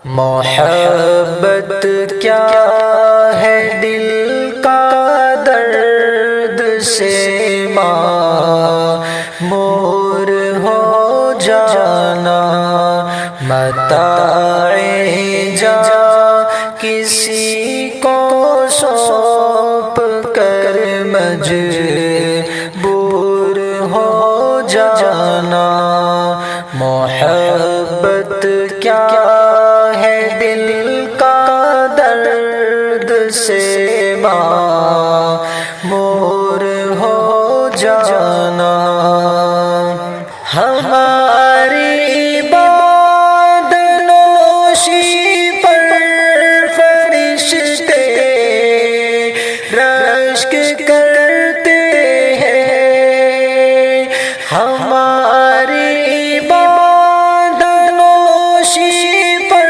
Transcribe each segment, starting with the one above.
محبت کیا ہے دل کا درد سے معمور ہو جانا، متاع جا کسی کو سونپ کر مجبور ہو جانا۔ محبت کیا ہے دل کا درد سے معمور ہو جانا، ہماری باد نوشی پر فرشتے رشک کرتے ہیں، ہماری باد نوشی پر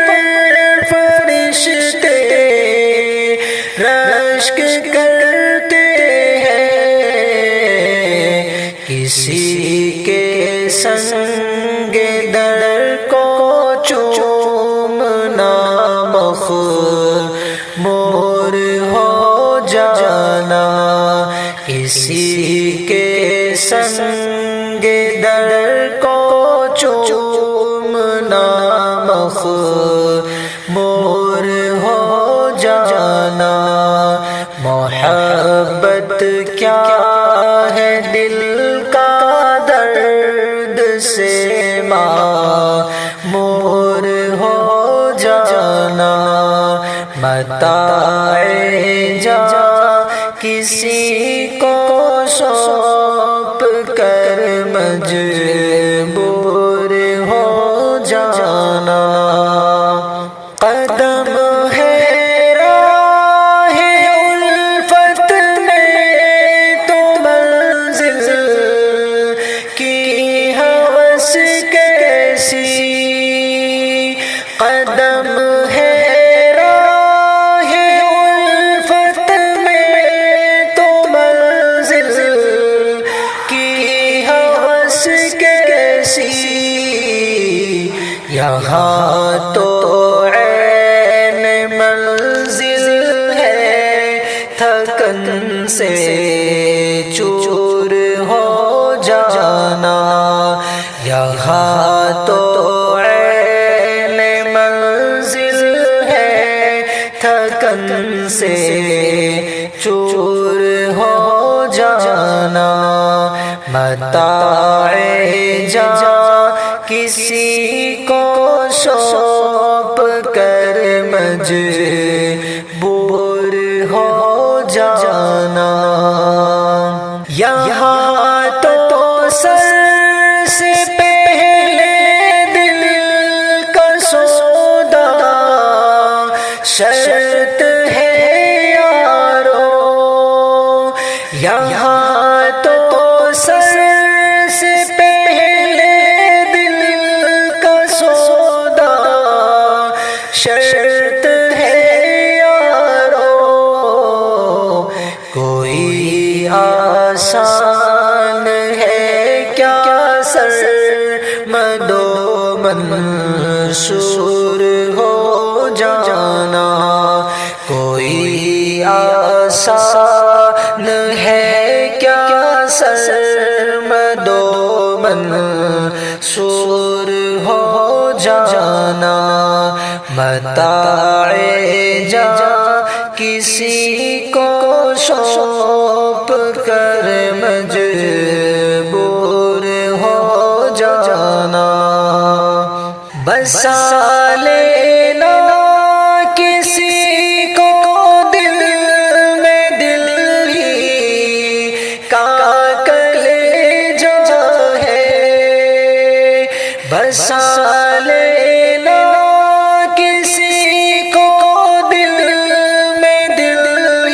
فرشتے رشک کرتے ہیں، کسی کے سنگ در کو چومنا مخمور ہو جانا، کسی کے سنگ در کو چومنا مخمور ہو جانا۔ محبت کیا ہے دل کا درد سے معمور ہو جانا، متاع جا کسی کو سونپ کر مجبور ہو جانا۔ قدم ہے راہ الفت میں تو منزل کی ہوس کیسی، قدم ہے راہ الفت میں تو منزل کی ہوس کیسی، یہاں تو عین منزل ہے تھکن سے چور ہو جانا، یہاں تو عین منزل ہے تھکن سے چور ہو جانا، متاع جا کسی کو سونپ کر مجبور ہو جانا۔ یہاں تو سر سے پہلے دل کا سودا شرط ہے یارو، یہاں تو سر سے پہلے دل کا سودا شرط ہے یارو، کوئی آسان ہے کیا سرمد و منصور ہو جانا، کوئی آسان ہے کیا سرمد و منصور ہو جانا، متاع جا کسی کو سونپ کر مجبور ہو جانا۔ بسا لینا کسی کو دل میں، دل ہی کا کلیجا ہے، بسا لینا کسی کو دل میں، دل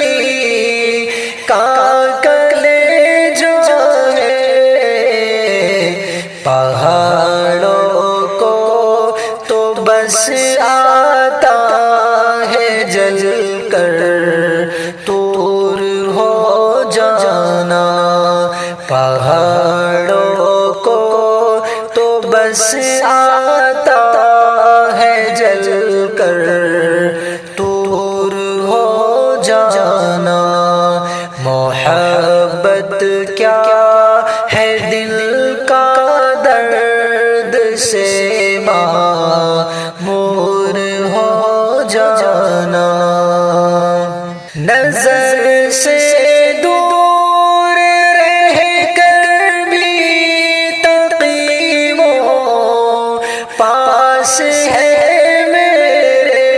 ہی کا کلیجا ہے، پہاڑوں کو تو بس آتا ہے جل کر طور پہاڑوں کو تو بس آتا ہے جل کر دور ہو جانا، محبت کیا ہے دل کا درد سے معمور ہو جانا، نظر سے دور رہ کر بھی تقی وہ پاس ہے میرے،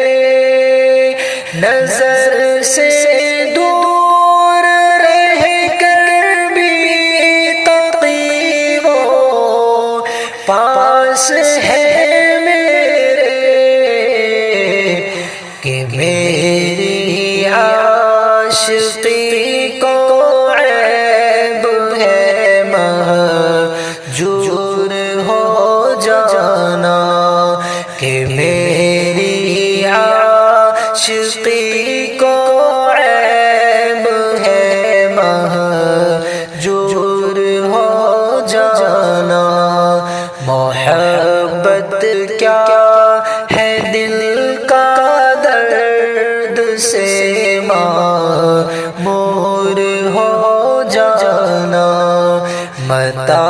نظر سے دور رہ کر بھی تقی وہ پاس ہے میرے، کہ میری عاشقی کو عیب ہے مہجور ہو جانا، کہ میری عاشقی کو عیب ہے مہجور ہو جانا، محبت کیا ہے دل کا درد سے معمور ہو جانا، متا